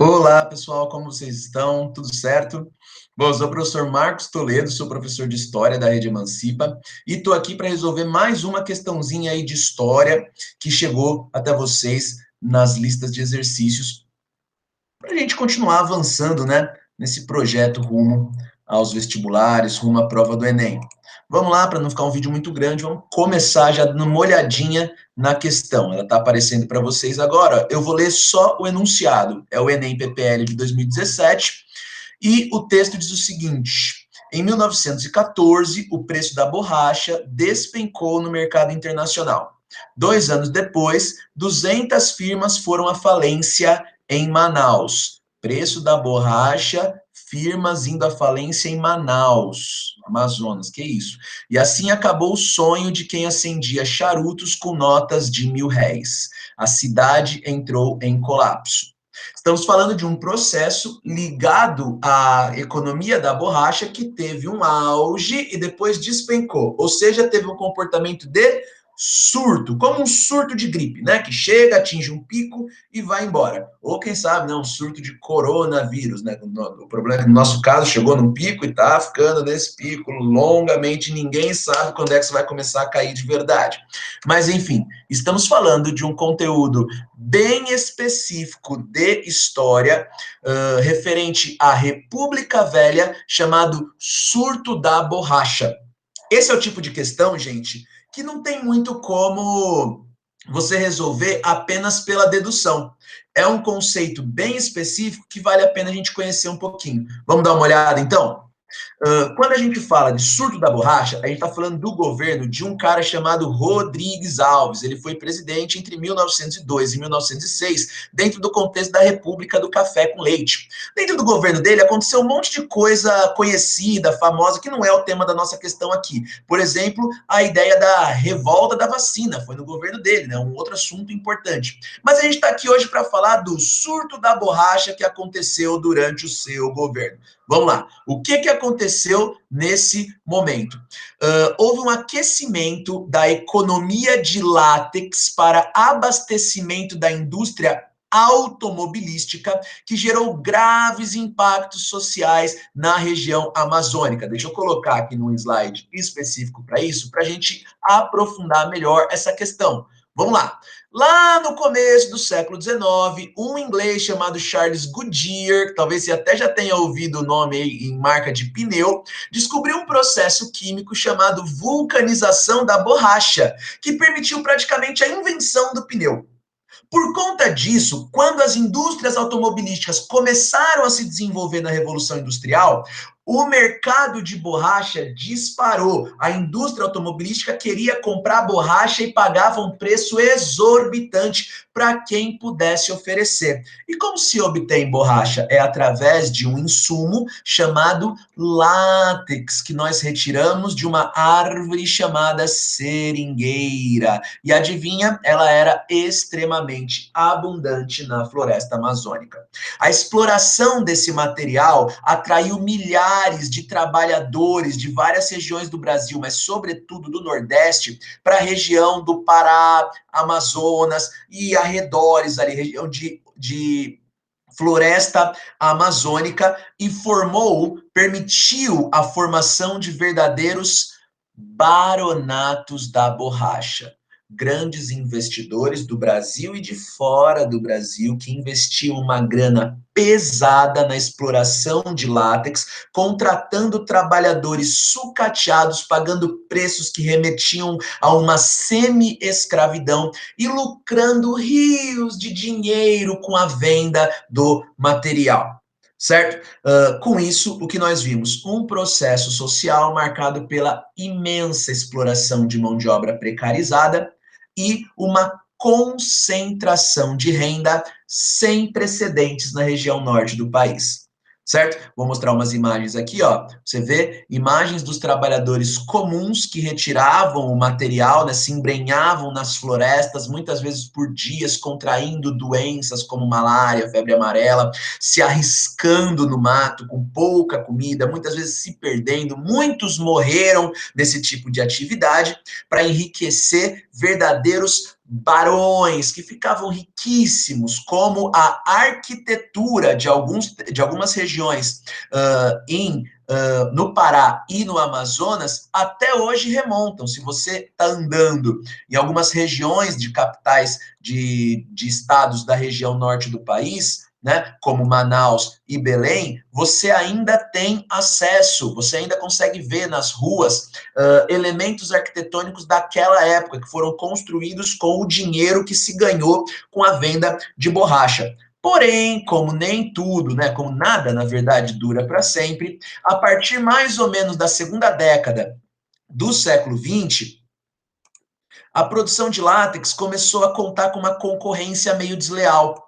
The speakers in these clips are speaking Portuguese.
Olá, pessoal, como vocês estão? Tudo certo? Bom, eu sou o professor Marcos Toledo, sou professor de História da Rede Emancipa e estou aqui para resolver mais uma questãozinha aí de história que chegou até vocês nas listas de exercícios para a gente continuar avançando, né, nesse projeto rumo aos vestibulares, rumo à prova do Enem. Vamos lá, para não ficar um vídeo muito grande, vamos começar já dando uma olhadinha na questão. Ela está aparecendo para vocês agora. Eu vou ler só o enunciado. É o Enem PPL de 2017 e o texto diz o seguinte: em 1914, o preço da borracha despencou no mercado internacional. 2 anos depois, 200 firmas foram à falência em Manaus. Preço da borracha, firmas indo à falência em Manaus, Amazonas, que isso. E assim acabou o sonho de quem acendia charutos com notas de R$ 1.000. A cidade entrou em colapso. Estamos falando de um processo ligado à economia da borracha que teve um auge e depois despencou, ou seja, teve um comportamento de surto, como um surto de gripe, né? Que chega, atinge um pico e vai embora. Ou quem sabe, né? Um surto de coronavírus, né? O problema é que no nosso caso chegou num pico e tá ficando nesse pico longamente, ninguém sabe quando é que isso vai começar a cair de verdade. Mas enfim, estamos falando de um conteúdo bem específico de história, referente à República Velha, chamado Surto da Borracha. Esse é o tipo de questão, gente, que não tem muito como você resolver apenas pela dedução. É um conceito bem específico que vale a pena a gente conhecer um pouquinho. Vamos dar uma olhada, então? Quando a gente fala de surto da borracha, a gente está falando do governo de um cara chamado Rodrigues Alves. Ele foi presidente entre 1902 e 1906, dentro do contexto da República do Café com Leite. Dentro do governo dele aconteceu um monte de coisa conhecida, famosa, que não é o tema da nossa questão aqui. Por exemplo, a ideia da revolta da vacina, foi no governo dele, né? Um outro assunto importante. Mas a gente está aqui hoje para falar do surto da borracha que aconteceu durante o seu governo. Vamos lá. O que aconteceu nesse momento? Houve um aquecimento da economia de látex para abastecimento da indústria automobilística, que gerou graves impactos sociais na região amazônica. Deixa eu colocar aqui num slide específico para isso, para a gente aprofundar melhor essa questão. Vamos lá. Lá no começo do século XIX, um inglês chamado Charles Goodyear, que talvez você até já tenha ouvido o nome aí em marca de pneu, descobriu um processo químico chamado vulcanização da borracha, que permitiu praticamente a invenção do pneu. Por conta disso, quando as indústrias automobilísticas começaram a se desenvolver na Revolução Industrial, o mercado de borracha disparou. A indústria automobilística queria comprar borracha e pagava um preço exorbitante para quem pudesse oferecer. E como se obtém borracha? É através de um insumo chamado látex, que nós retiramos de uma árvore chamada seringueira. E adivinha, ela era extremamente abundante na floresta amazônica. A exploração desse material atraiu milhares de trabalhadores de várias regiões do Brasil, mas sobretudo do Nordeste, para a região do Pará, Amazonas e arredores ali, região de floresta amazônica, e permitiu a formação de verdadeiros baronatos da borracha. Grandes investidores do Brasil e de fora do Brasil que investiam uma grana pesada na exploração de látex, contratando trabalhadores sucateados, pagando preços que remetiam a uma semi-escravidão e lucrando rios de dinheiro com a venda do material. Certo? Com isso, o que nós vimos? Um processo social marcado pela imensa exploração de mão de obra precarizada e uma concentração de renda sem precedentes na região norte do país. Certo? Vou mostrar umas imagens aqui, ó. Você vê imagens dos trabalhadores comuns que retiravam o material, né, se embrenhavam nas florestas, muitas vezes por dias, contraindo doenças como malária, febre amarela, se arriscando no mato com pouca comida, muitas vezes se perdendo. Muitos morreram nesse tipo de atividade para enriquecer verdadeiros barões que ficavam riquíssimos, como a arquitetura de algumas regiões no Pará e no Amazonas, até hoje remontam. Se você está andando em algumas regiões de capitais de estados da região norte do país, né, como Manaus e Belém, você ainda tem acesso, você ainda consegue ver nas ruas elementos arquitetônicos daquela época, que foram construídos com o dinheiro que se ganhou com a venda de borracha. Porém, como nem tudo, né, como nada, na verdade, dura para sempre, a partir mais ou menos da segunda década do século XX, a produção de látex começou a contar com uma concorrência meio desleal.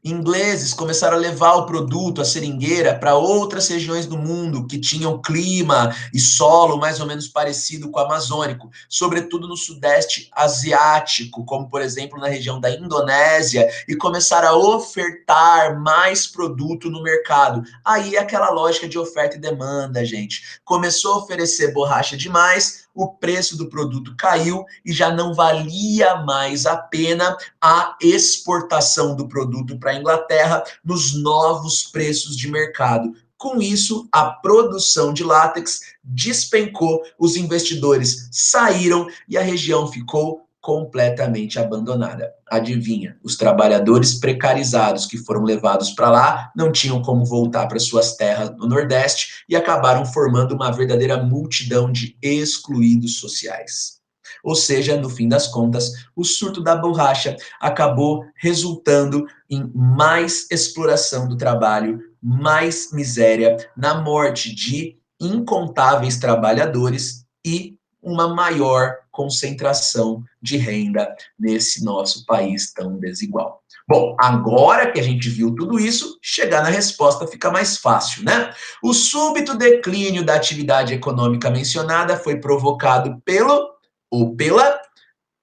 Ingleses começaram a levar o produto, a seringueira, para outras regiões do mundo que tinham clima e solo mais ou menos parecido com o amazônico, sobretudo no sudeste asiático, como por exemplo na região da Indonésia, e começaram a ofertar mais produto no mercado. Aí aquela lógica de oferta e demanda, gente. Começou a oferecer borracha demais, o preço do produto caiu e já não valia mais a pena a exportação do produto para a Inglaterra nos novos preços de mercado. Com isso, a produção de látex despencou, os investidores saíram e a região ficou completamente abandonada. Adivinha, os trabalhadores precarizados que foram levados para lá não tinham como voltar para suas terras no Nordeste e acabaram formando uma verdadeira multidão de excluídos sociais. Ou seja, no fim das contas, o surto da borracha acabou resultando em mais exploração do trabalho, mais miséria, na morte de incontáveis trabalhadores e uma maior concentração de renda nesse nosso país tão desigual. Bom, agora que a gente viu tudo isso, chegar na resposta fica mais fácil, né? O súbito declínio da atividade econômica mencionada foi provocado pela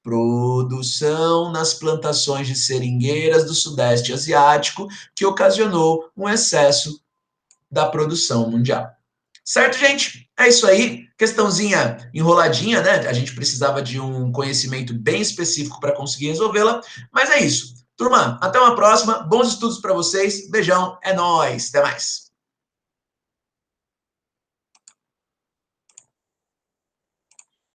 produção nas plantações de seringueiras do Sudeste Asiático, que ocasionou um excesso da produção mundial. Certo, gente? É isso aí. Questãozinha enroladinha, né? A gente precisava de um conhecimento bem específico para conseguir resolvê-la, mas é isso. Turma, até uma próxima. Bons estudos para vocês. Beijão, é nóis. Até mais.